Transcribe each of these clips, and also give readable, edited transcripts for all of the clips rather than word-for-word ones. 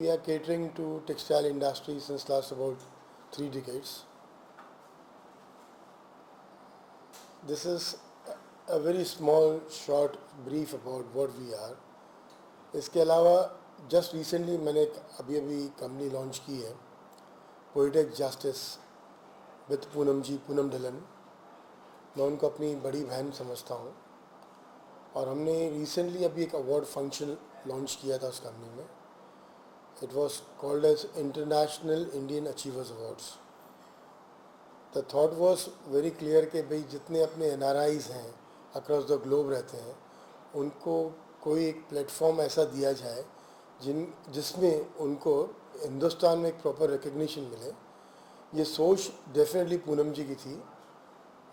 We are catering to textile industry since last about 3 decades. This is a very small, short brief about what we are. इसके अलावा just recently मैंने अभी company launch की है, poetic justice with Poonam जी, पूनम ढिल्लन. मैं उनको अपनी बड़ी बहन समझता हूँ और हमने रिसेंटली अभी एक अवार्ड फंक्शन लॉन्च किया था उस कंपनी में. It was called as International Indian Achievers Awards. The thought was very clear कि भाई जितने अपने NRIs हैं अक्रॉस द ग्लोब रहते हैं उनको कोई एक प्लेटफॉर्म ऐसा दिया जाए जिसमें उनको हिंदुस्तान में एक प्रॉपर रिकग्निशन मिले. ये सोच डेफिनेटली पूनम जी की थी.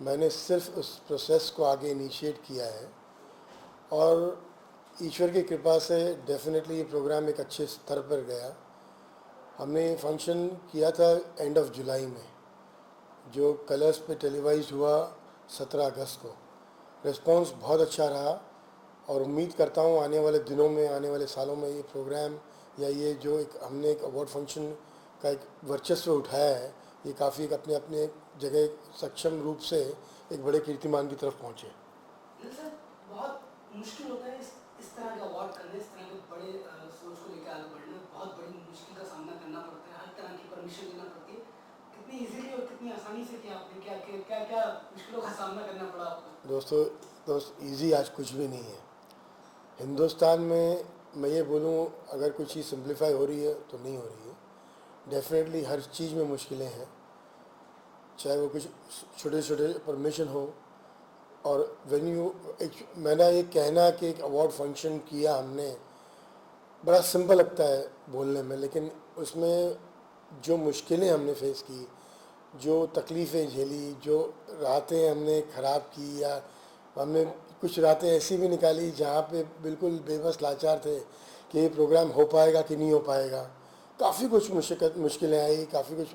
मैंने सिर्फ उस प्रोसेस को आगे इनिशिएट किया है और ईश्वर की कृपा से डेफिनेटली ये प्रोग्राम एक अच्छे स्तर पर गया. हमने फंक्शन किया था एंड ऑफ जुलाई में, जो कलर्स पे टेलीवाइज हुआ 17 अगस्त को. रिस्पांस बहुत अच्छा रहा और उम्मीद करता हूँ आने वाले दिनों में, आने वाले सालों में ये प्रोग्राम या ये जो एक हमने एक अवार्ड फंक्शन का एक वर्चस्व उठाया है, ये काफ़ी अपने अपने जगह सक्षम रूप से एक बड़े कीर्तिमान की तरफ पहुँचे. सर, बहुत मुश्किल होता है इस तरह के अवार्ड करने, इस तरह के बड़े सोच को लेकर आगे बढ़ना. बहुत बड़ी मुश्किल का सामना करना पड़ता है, हर तरह की परमिशन लेना पड़ती है. कितनी इजीली और कितनी आसानी से किया आपने, क्या मुश्किलों का सामना करना पड़ा आपको? दोस्त इजी आज कुछ भी नहीं है. हिंदुस्तान में मैं ये बोलूँ अगर कोई चीज़ सिंप्लीफाई हो रही है तो नहीं हो रही है. डेफिनेटली हर चीज़ में मुश्किलें हैं, चाहे वो कुछ छोटे छोटे परमिशन हो. और वेन्यू मैंने ये कहना कि एक अवार्ड फंक्शन किया हमने, बड़ा सिंपल लगता है बोलने में, लेकिन उसमें जो मुश्किलें हमने फेस की, जो तकलीफ़ें झेली, जो रातें हमने ख़राब की, या हमने कुछ रातें ऐसी भी निकाली जहाँ पे बिल्कुल बेबस लाचार थे कि ये प्रोग्राम हो पाएगा कि नहीं हो पाएगा. काफ़ी कुछ मुश्किलें आई, काफ़ी कुछ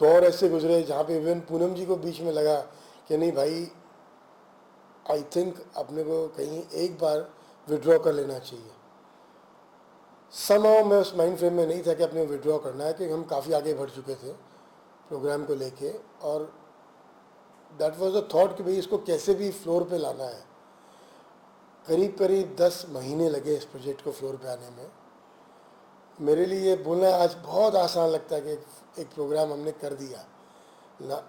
दौर ऐसे गुजरे जहाँ पे इवन पूनम जी को बीच में लगा कि नहीं भाई, आई थिंक अपने को कहीं एक बार विड्रॉ कर लेना चाहिए. समहाउ मैं उस माइंड फ्रेम में नहीं था कि अपने विड्रॉ करना है, कि हम काफ़ी आगे बढ़ चुके थे प्रोग्राम को लेके. और दैट वाज द थॉट कि भाई इसको कैसे भी फ्लोर पे लाना है. करीब करीब 10 महीने लगे इस प्रोजेक्ट को फ्लोर पे आने में. मेरे लिए ये बोलना आज बहुत आसान लगता है कि एक प्रोग्राम हमने कर दिया ना.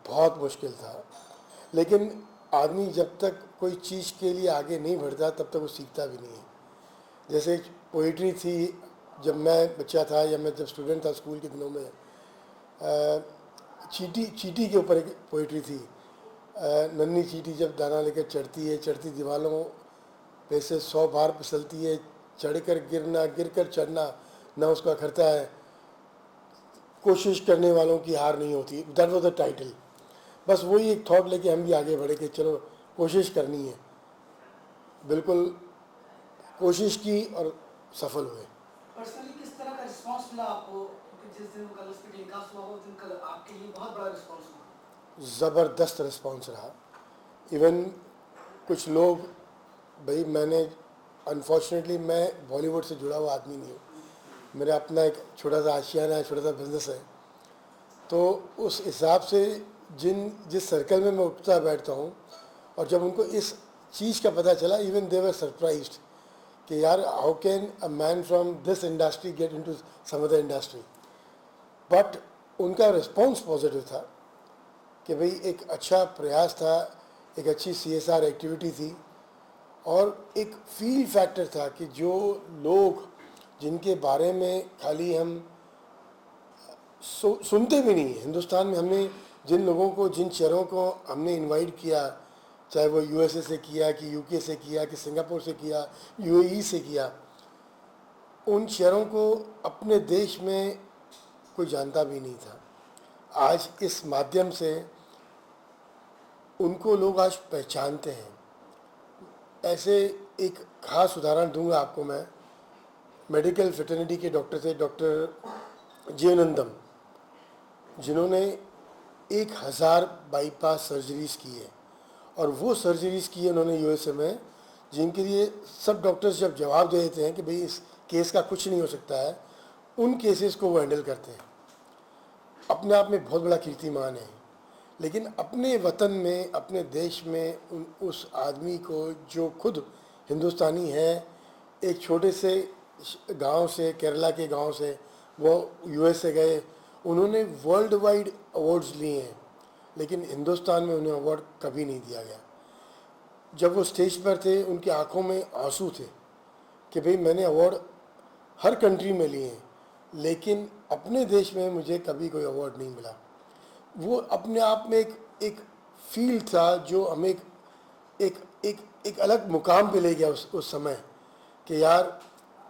बहुत मुश्किल था, लेकिन आदमी जब तक कोई चीज़ के लिए आगे नहीं बढ़ता तब तक वो सीखता भी नहीं है. जैसे पोइट्री थी जब मैं बच्चा था, या मैं जब स्टूडेंट था स्कूल के दिनों में, चींटी के ऊपर एक पोइट्री थी. नन्ही चींटी जब दाना लेकर चढ़ती है, चढ़ती दीवारों पे से 100 बार फिसलती है, चढ़कर गिरना, गिरकर चढ़ना ना उसका खरता है, कोशिश करने वालों की हार नहीं होती. That was the title. बस वही एक थॉट लेके हम भी आगे बढ़े कि चलो कोशिश करनी है. बिल्कुल कोशिश की और सफल हुए. पर्सनली किस तरह का रिस्पांस मिला आपको? क्योंकि जिस दिन कलर्स पे टेलीकास्ट हुआ, उस दिन आपके लिए बहुत बड़ा रिस्पांस हुआ. ज़बरदस्त रिस्पांस रहा. इवन कुछ लोग, भाई मैंने अनफॉर्चुनेटली मैं बॉलीवुड से जुड़ा हुआ आदमी नहीं हूँ. मेरा अपना एक छोटा सा आशियाना है, छोटा सा बिजनेस है. तो उस हिसाब से जिस सर्कल में मैं उठता बैठता हूँ, और जब उनको इस चीज़ का पता चला, इवन दे वर सरप्राइज्ड कि यार how can a man from this industry get into some other industry. But उनका रिस्पांस पॉजिटिव था कि भाई एक अच्छा प्रयास था, एक अच्छी CSR एक्टिविटी थी, और एक फील फैक्टर था कि जो लोग जिनके बारे में खाली हम सुनते भी नहीं. हिंदुस्तान में हमने जिन लोगों को, जिन शहरों को हमने इनवाइट किया, चाहे वो USA से किया कि UK से किया कि सिंगापुर से किया, UAE से किया, उन शहरों को अपने देश में कोई जानता भी नहीं था. आज इस माध्यम से उनको लोग आज पहचानते हैं. ऐसे एक खास उदाहरण दूंगा आपको मैं. मेडिकल फ्रेटर्निटी के डॉक्टर थे, डॉक्टर जीवनंदम, जिन्होंने 1000 बाईपास सर्जरीज़ की है. और वो सर्जरीज़ की है उन्होंने USA में, जिनके लिए सब डॉक्टर्स जब जवाब दे देते हैं कि भाई इस केस का कुछ नहीं हो सकता है, उन केसेस को वो हैंडल करते हैं, अपने आप में बहुत बड़ा कीर्तिमान है। लेकिन अपने वतन में, अपने देश में उस आदमी को जो खुद हिंदुस्तानी है, एक छोटे से गांव से, केरला के गांव से वो यूएस से गए, उन्होंने वर्ल्ड वाइड अवार्ड्स लिए हैं, लेकिन हिंदुस्तान में उन्हें अवार्ड कभी नहीं दिया गया। जब वो स्टेज पर थे, उनकी आंखों में आंसू थे कि भाई मैंने अवार्ड हर कंट्री में लिए हैं, लेकिन अपने देश में मुझे कभी कोई अवार्ड नहीं मिला। वो अपने आप में एक फील था जो हमें एक एक एक अलग मुकाम पे ले गया उस समय, कि यार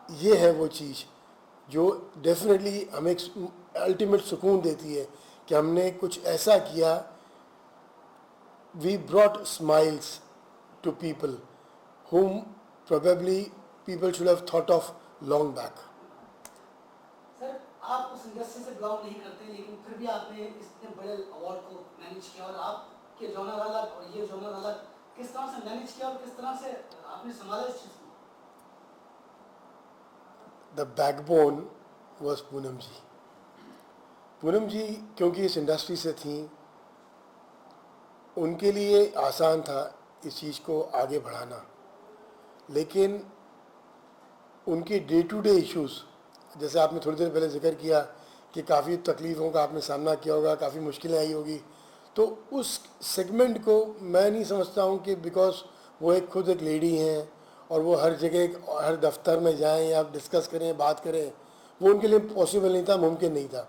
ये है वो चीज़ जो डेफिनेटली हमें एक अल्टीमेट सुकून देती है कि हमने कुछ ऐसा किया। We brought smiles to people whom probably people should have thought of long back. Sir आप उस इंडस्ट्री से बिलोंग नहीं करते, लेकिन फिर भी आपने इतने बड़े अवार्ड को मैनेज किया, और आपके जॉनर अलग और ये जॉनर अलग, किस तरह से मैनेज किया और किस तरह से आपने संभाला इस चीज़ को? The backbone was पूनम जी। पूनम जी क्योंकि इस इंडस्ट्री से थी, उनके लिए आसान था इस चीज़ को आगे बढ़ाना, लेकिन उनके डे टू डे इश्यूज़, जैसे आपने थोड़ी देर पहले जिक्र किया कि काफ़ी तकलीफ़ों का आपने सामना किया होगा, काफ़ी मुश्किलें आई होगी, तो उस सेगमेंट को मैं नहीं समझता हूँ कि बिकॉज वो एक खुद एक लेडी हैं और वो हर जगह हर दफ्तर में जाएं या डिस्कस करें, बात करें, वो उनके लिए पॉसिबल नहीं था, मुमकिन नहीं था।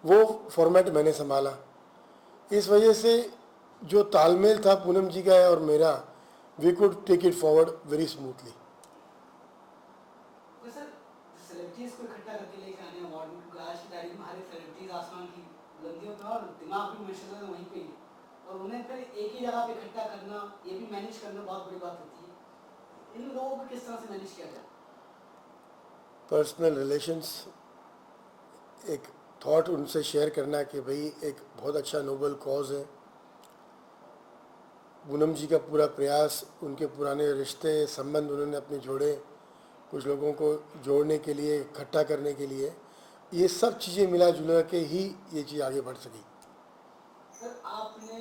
वो फॉर्मेट मैंने संभाला। इस वजह से जो तालमेल था पूनम जी का और मेरा, we could take it forward very smoothly. Sir celebrities को इकट्ठा करके लेके आने अवार्ड में, क्योंकि आज की तारीख में हर एक सेलिब्रिटीज़ आसमान की बुलंदियों पर और दिमाग भी माशाल्लाह वहीं पे ही, और उन्हें फिर एक ही जगह पे इकट्ठा करना, ये भी मैनेज करना बहुत बड़ी बात होती है। इन लोगों को किस तरह से मैनेज किया जाए? पर्सनल रिलेशंस, एक थॉट उनसे शेयर करना कि भाई एक बहुत अच्छा नोबल कॉज है। पूनम जी का पूरा प्रयास, उनके पुराने रिश्ते संबंध उन्होंने अपने जोड़े, कुछ लोगों को जोड़ने के लिए, इकट्ठा करने के लिए, ये सब चीज़ें मिला जुला के ही ये चीज़ आगे बढ़ सकी। सर आपने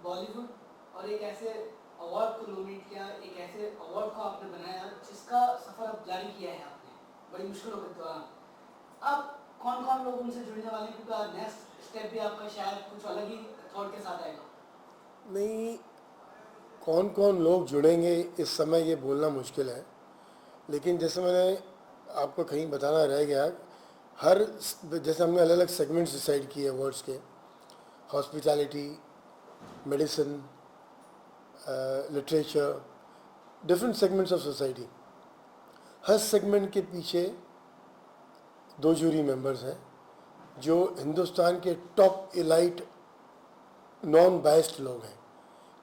बॉलीवुड और एक ऐसे अवार्ड को नॉमिनेट किया, एक ऐसे अवार्ड को आपने बनाया जिसका सफ़र अब जारी किया है आपने बड़ी मुश्किलों के दौरान। अब कौन कौन लोग उनसे जुड़ने वाले हैं, क्योंकि नेक्स्ट स्टेप भी आपका शायद कुछ अलग ही थॉट के साथ आएगा? नहीं, कौन कौन लोग जुड़ेंगे इस समय ये बोलना मुश्किल है, लेकिन जैसे मैंने आपको कहीं बताना रह गया, हर जैसे हमने अलग अलग सेगमेंट्स डिसाइड किए अवार्ड्स के, hospitality, medicine, literature, different segments of society. Her segment के पीछे 2 जूरी मेंबर्स हैं जो हिंदुस्तान के टॉप इलाइट नॉन बायस्ड लोग हैं,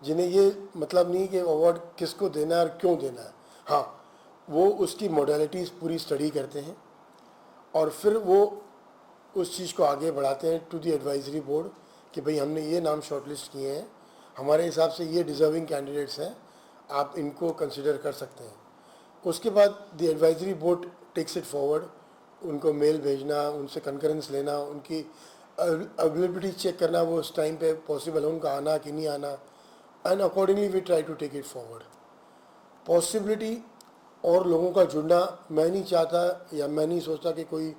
जिन्हें ये मतलब नहीं कि अवार्ड किसको देना है और क्यों देना है। हाँ, वो उसकी मॉडलिटीज़ पूरी स्टडी करते हैं और फिर वो उस चीज़ को आगे बढ़ाते हैं टू द एडवाइजरी बोर्ड कि भाई हमने ये नाम शॉर्टलिस्ट किए हैं, हमारे हिसाब से ये डिज़र्विंग कैंडिडेट्स हैं, आप इनको कंसिडर कर सकते हैं। उसके बाद the advisory board takes it forward, उनको मेल भेजना, उनसे कंकरेंस लेना, उनकी अवेलेबिलिटी चेक करना, वो उस टाइम पे पॉसिबल है उनका आना कि नहीं आना, and accordingly we try to take it forward. Possibility और लोगों का जुड़ना मैं नहीं चाहता या मैं नहीं सोचता कि कोई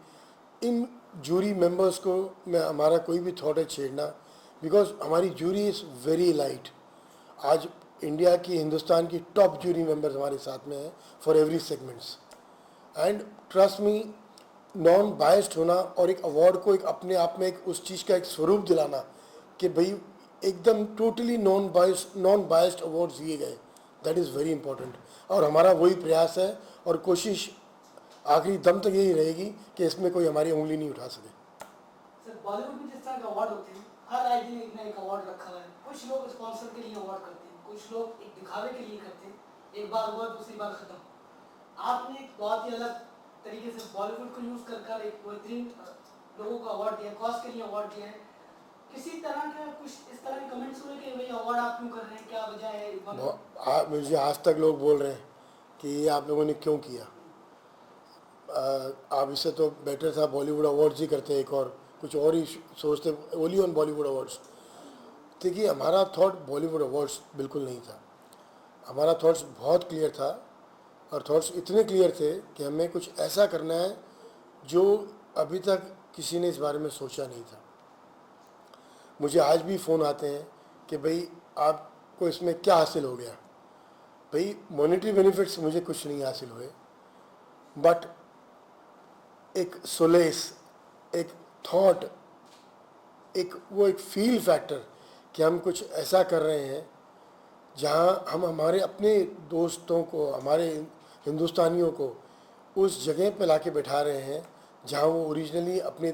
इन जूरी मेंबर्स को मैं हमारा कोई भी थॉट है छेड़ना, बिकॉज हमारी जूरी इज़ वेरी लाइट। आज इंडिया की, हिंदुस्तान की टॉप जूरी मेंबर्स हमारे साथ में हैं for every segments, and trust me, non biased होना और एक अवार्ड को एक अपने आप में एक उस चीज़ का एक स्वरूप दिलाना कि भाई एकदम टोटली नॉन बायस्ड अवार्ड्स दिए गए, दैट इज़ वेरी इंपॉर्टेंट। और हमारा वही प्रयास है और कोशिश आखिरी दम तक यही रहेगी कि इसमें कोई हमारी उंगली नहीं उठा सके। सर बॉलीवुड में जिस तरह के अवार्ड होते हैं, हर आए दिन एक ना एक अवार्ड रखा हुआ है। कुछ लोग स्पॉन्सर के लिए अवार्ड करते हैं, कुछ लोग एक दिखावे के लिए करते हैं, एक बार हुआ दूसरी बार खत्म। आपने एक बहुत ही अलग तरीके से बॉलीवुड को यूज कर एक बेहतरीन लोगों को अवार्ड दिया, कॉज के लिए अवार्ड दिया है। किसी तरह के कुछ इस तरह के कमेंट्स हुए कि भाई अवार्ड आप क्यों कर रहे हैं, क्या वजह है? मुझे आज तक लोग बोल रहे हैं कि ये आप लोगों ने क्यों किया। आप इससे तो बेटर था बॉलीवुड अवार्ड्स ही करते एक और कुछ और ही सोचते ओनली ऑन बॉलीवुड अवार्ड्स। देखिए हमारा थॉट बॉलीवुड अवार्ड्स बिल्कुल नहीं था, हमारा थॉट्स बहुत क्लियर था और थॉट्स इतने क्लियर थे कि हमें कुछ ऐसा करना है जो अभी तक किसी ने इस बारे में सोचा नहीं था। मुझे आज भी फ़ोन आते हैं कि भाई आपको इसमें क्या हासिल हो गया। भाई मॉनेटरी बेनिफिट्स मुझे कुछ नहीं हासिल हुए, बट एक सोलेस, एक थॉट, एक फील फैक्टर कि हम कुछ ऐसा कर रहे हैं जहाँ हम हमारे अपने दोस्तों को, हमारे हिंदुस्तानियों को उस जगह पे लाके बैठा रहे हैं जहाँ वो ओरिजिनली अपने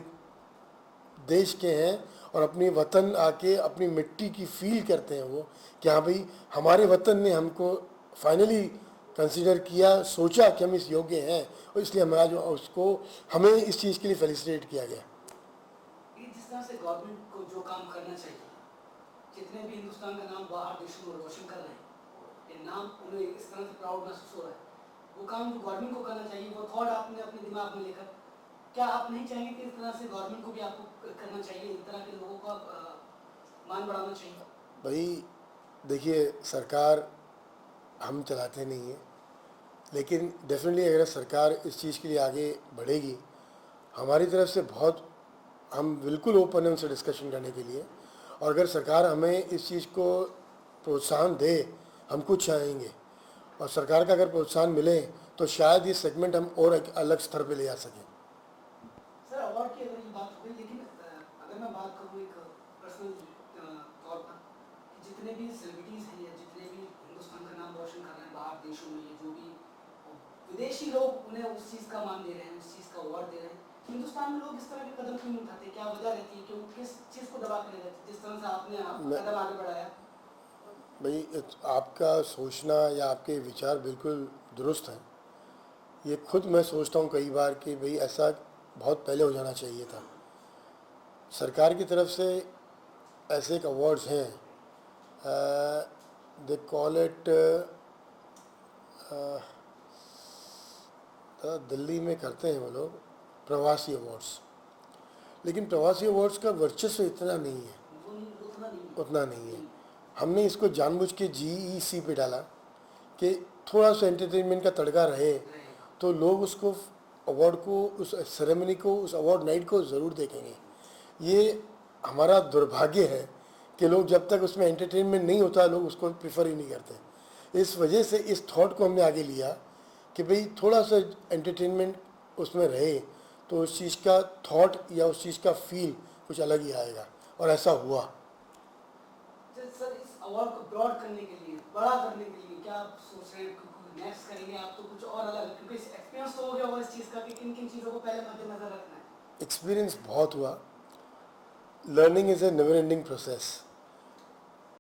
देश के हैं और अपनी वतन आके अपनी मिट्टी की फील करते हैं वो कि हाँ भाई हमारे वतन ने हमको फाइनली कंसीडर किया, सोचा कि हम इस योग्य हैं और इसलिए हमारा जो उसको हमें इस चीज़ के लिए फेलिसिटेट किया गया। ये जिस तरह से गवर्नमेंट को जो काम करना चाहिए, जितने भी हिंदुस्तान का नाम बाहर देशों में रोशन कर रहे हैं, ये नाम उन्हें इस तरह से प्राउड महसूस हो रहा है, वो काम जो गवर्नमेंट को करना चाहिए, वो थॉट आपने अपने दिमाग में लेकर, क्या आप नहीं चाहेंगे कि इस तरह से गवर्नमेंट को भी आपको करना चाहिए, इस तरह के लोगों का मान बढ़ाना चाहिए? भाई देखिए सरकार हम चलाते नहीं हैं, लेकिन डेफिनेटली अगर सरकार इस चीज़ के लिए आगे बढ़ेगी हमारी तरफ से बहुत, हम बिल्कुल ओपन हैं उनसे डिस्कशन करने के लिए। और अगर सरकार हमें इस चीज़ को प्रोत्साहन दे, हम कुछ चाहेंगे और सरकार का अगर प्रोत्साहन मिले तो शायद ये सेगमेंट हम और एक अलग स्तर पे ले जा सकें। सर अवार्ड की अगर ये बात हो गई, लेकिन अगर मैं बात करूँ एक पर्सनल तौर पर, जितने भी सेलिब्रिटीज़ हैं या जितने भी हिंदुस्तान का नाम रोशन कर रहे हैं बाहर देशों में, ये जो भी विदेशी लोग उन्हें उस चीज़ का मान दे रहे हैं, उस चीज़ का अवार्ड दे रहे हैं, हिंदुस्तान में लोग इस तरह के कदम क्यों नहीं उठाते? क्या वजह रहती है? क्यों, किस चीज़ को दबा के ले जाते? जिस तरह से आपने कदम आगे बढ़ाया। भाई आपका सोचना या आपके विचार बिल्कुल दुरुस्त हैं। ये खुद मैं सोचता हूँ कई बार कि भाई ऐसा बहुत पहले हो जाना चाहिए था। सरकार की तरफ से ऐसे एक अवार्ड्स हैं, दे कॉल इट, दिल्ली में करते हैं वो लोग प्रवासी अवार्ड्स, लेकिन प्रवासी अवार्ड्स का वर्चस्व इतना नहीं है, उतना नहीं है। हमने इसको जानबूझ के GEC पे डाला कि थोड़ा सा एंटरटेनमेंट का तड़का रहे तो लोग उसको अवार्ड को, उस सेरेमनी को, उस अवार्ड नाइट को ज़रूर देखेंगे। ये हमारा दुर्भाग्य है कि लोग जब तक उसमें एंटरटेनमेंट नहीं होता लोग उसको प्रेफर ही नहीं करते। इस वजह से इस थॉट को हमने आगे लिया कि भाई थोड़ा सा एंटरटेनमेंट उसमें रहे तो उस चीज़ का थॉट या उस चीज़ का फील कुछ अलग ही आएगा, और ऐसा हुआ। सर इस अवार्ड को ब्रॉड करने के लिए, बड़ा करने के लिए क्या आप सोच रहे हैं? नेक्स्ट करेंगे आप तो कुछ और अलग, क्योंकि एक्सपीरियंस तो हो गया होगा इस चीज़ का कि किन किन चीज़ों को पहले मद्देनजर रखना है। एक्सपीरियंस बहुत हुआ, learning is a never ending process.